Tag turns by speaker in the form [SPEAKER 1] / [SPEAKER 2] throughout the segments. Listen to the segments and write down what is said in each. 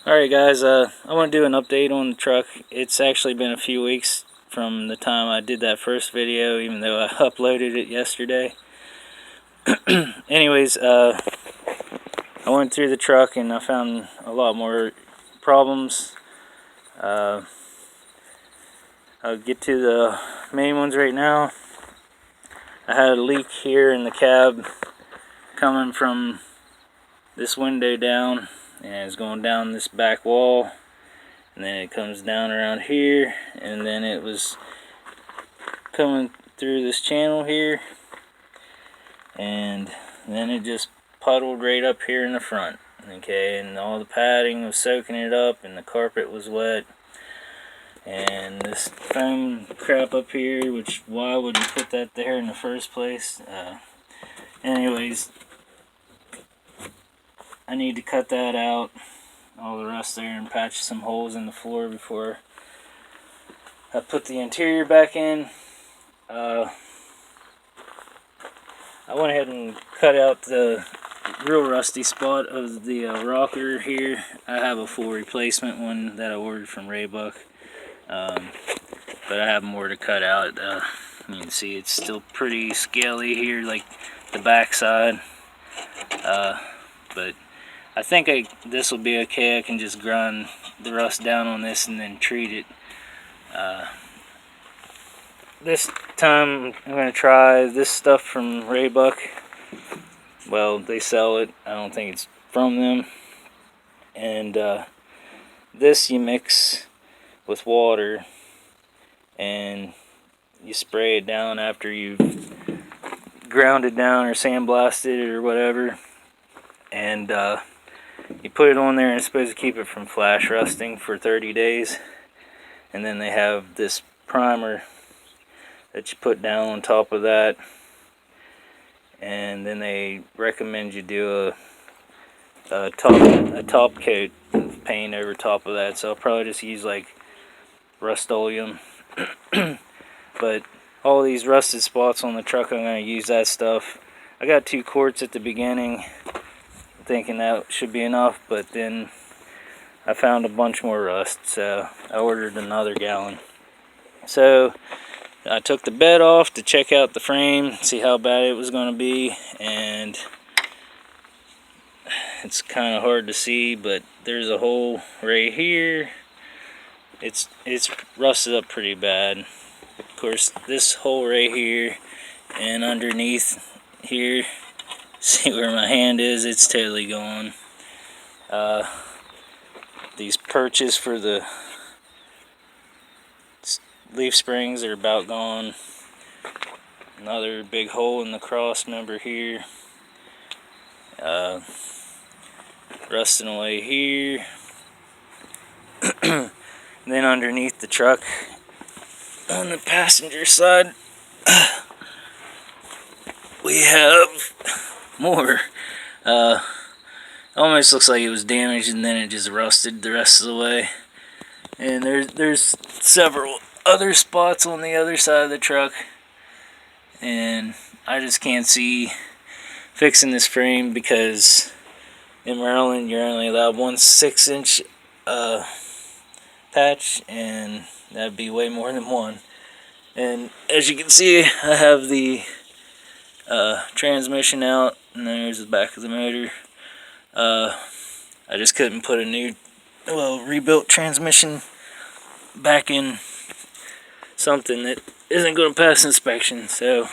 [SPEAKER 1] Alright guys, I want to do an update on the truck. It's actually been a few weeks from the time I did that first video, even though I uploaded it yesterday. Anyways, I went through the truck and I found a lot more problems. I'll get to the main ones right now. I had a leak here in the cab coming from this window down, and it's going down this back wall, and then it comes down around here, and then it was coming through this channel here, and then it just puddled right up here in the front. Okay, and all the padding was soaking it up, and the carpet was wet, and this foam crap up here, which why would you put that there in the first place? Anyways, I need to cut that out, all the rust there, and patch some holes in the floor before I put the interior back in. I went ahead and cut out the real rusty spot of the rocker here. I have a full replacement one that I ordered from Raybuck, but I have more to cut out. You can see it's still pretty scaly here, like the back side, but I think this will be okay. I can just grind the rust down on this and then treat it. This time I'm going to try this stuff from Raybuck. Well, they sell it. I don't think it's from them. And this you mix with water and you spray it down after you've ground it down or sandblasted it or whatever. And you put it on there, and it's supposed to keep it from flash rusting for 30 days. And then they have this primer that you put down on top of that. And then they recommend you do a top coat of paint over top of that. So I'll probably just use like Rust-Oleum. But all these rusted spots on the truck, I'm going to use that stuff. I got 2 quarts at the beginning, thinking that should be enough, but then I found a bunch more rust, so I ordered another gallon. So I took the bed off to check out the frame, see how bad it was going to be, and it's kind of hard to see, but there's a hole right here. It's rusted up pretty bad. Of course, this hole right here and underneath here, see where my hand is, it's totally gone. These perches for the leaf springs are about gone. Another big hole in the cross member here. Rusting away here. Then underneath the truck, on the passenger side, we have more. Almost looks like it was damaged and then it just rusted the rest of the way. And there's several other spots on the other side of the truck, and I just can't see fixing this frame because in Maryland you're only allowed 1 6-inch patch, and that'd be way more than one. And as you can see, I have the transmission out, and there's the back of the motor. I just couldn't put a new, rebuilt transmission back in something that isn't going to pass inspection. So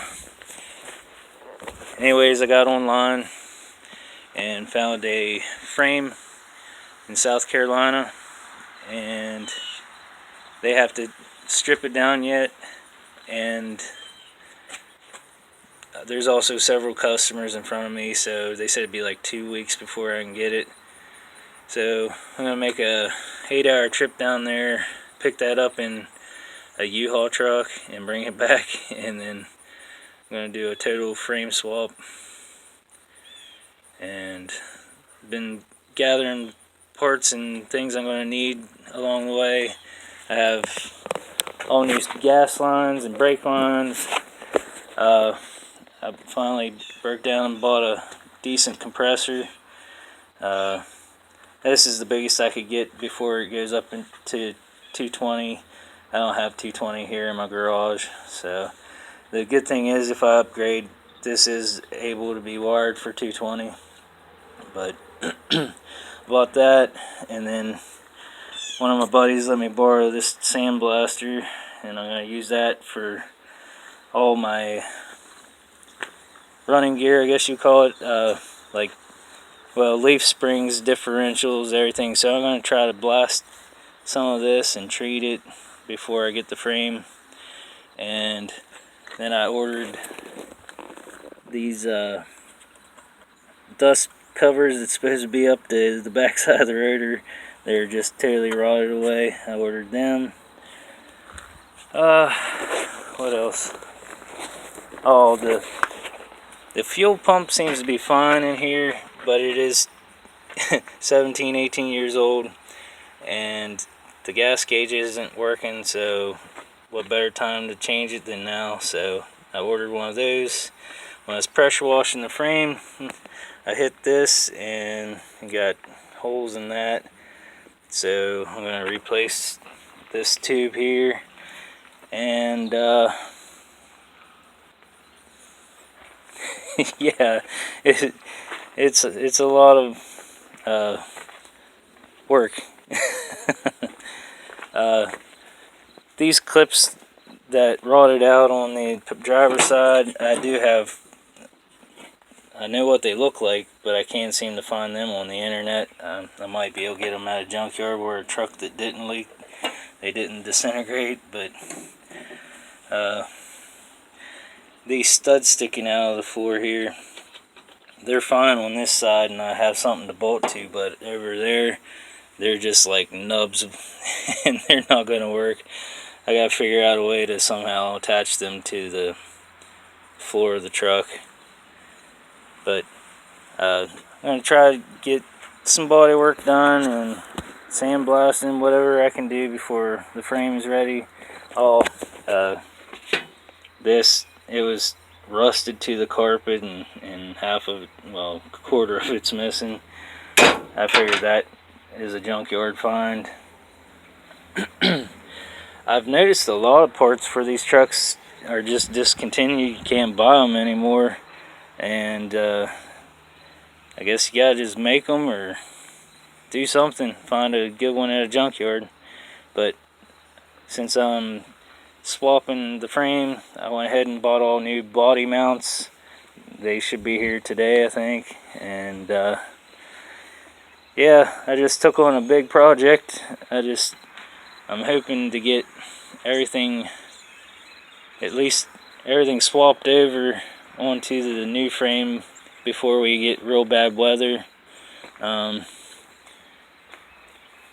[SPEAKER 1] anyways, I got online and found a frame in South Carolina, and they have to strip it down yet, and there's also several customers in front of me, so they said it'd be like 2 weeks before I can get it. So I'm gonna make a 8-hour trip down there, pick that up in a U-Haul truck and bring it back, and then I'm gonna do a total frame swap. And been gathering parts and things I'm gonna need along the way. I have all new gas lines and brake lines. I finally broke down and bought a decent compressor. This is the biggest I could get before it goes up into 220. I don't have 220 here in my garage, so the good thing is if I upgrade, this is able to be wired for 220. But bought that, and then one of my buddies let me borrow this sandblaster, and I'm going to use that for all my running gear, I guess you call it, like, well, leaf springs, differentials, everything. So I'm going to try to blast some of this and treat it before I get the frame. And then I ordered these dust covers that's supposed to be up the back side of the rotor. They're just totally rotted away. I ordered them. What else? Oh, the fuel pump seems to be fine in here, but it is 17, 18 years old, and the gas gauge isn't working, so what better time to change it than now? So I ordered one of those. When I was pressure washing the frame, I hit this and got holes in that, so I'm going to replace this tube here. And yeah, it's a lot of work. These clips that rotted out on the driver's side, I know what they look like, but I can't seem to find them on the internet. I might be able to get them at a junkyard where a truck that didn't leak, they didn't disintegrate, but these studs sticking out of the floor here, they're fine on this side and I have something to bolt to, but over there, they're just like nubs and they're not going to work. I got to figure out a way to somehow attach them to the floor of the truck. But I'm going to try to get some body work done and sandblasting, whatever I can do before the frame is ready. It was rusted to the carpet and half of it, well, a quarter of it's missing. I figured that is a junkyard find. I've noticed a lot of parts for these trucks are just discontinued. You can't buy them anymore. And I guess you gotta just make them or do something. Find a good one at a junkyard. But since I'm swapping the frame, I went ahead and bought all new body mounts. They should be here today, I think. And yeah, I just took on a big project. I'm hoping to get everything, at least everything swapped over onto the new frame before we get real bad weather.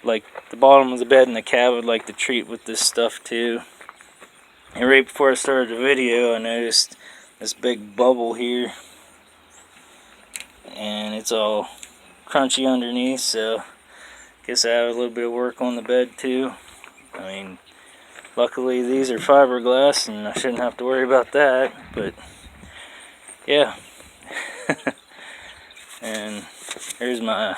[SPEAKER 1] Like the bottom of the bed and the cab, I'd like to treat with this stuff too. And right before I started the video, I noticed this big bubble here, and it's all crunchy underneath, so guess I have a little bit of work on the bed too. I mean, luckily these are fiberglass and I shouldn't have to worry about that, but yeah. And here's my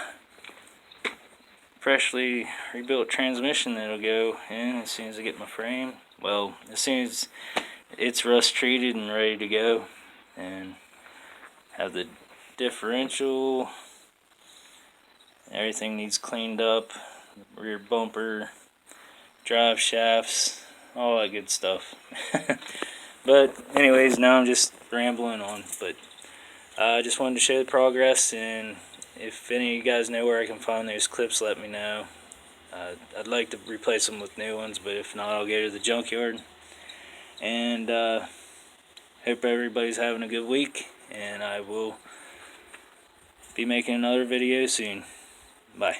[SPEAKER 1] freshly rebuilt transmission that'll go in as soon as I get my frame. Well, as soon as it's rust treated and ready to go. And have the differential, everything needs cleaned up, rear bumper, drive shafts, all that good stuff. But anyways, now I'm just rambling on, but I just wanted to show the progress, and if any of you guys know where I can find those clips, let me know. I'd like to replace them with new ones, but if not, I'll go to the junkyard. And hope everybody's having a good week, and I will be making another video soon. Bye.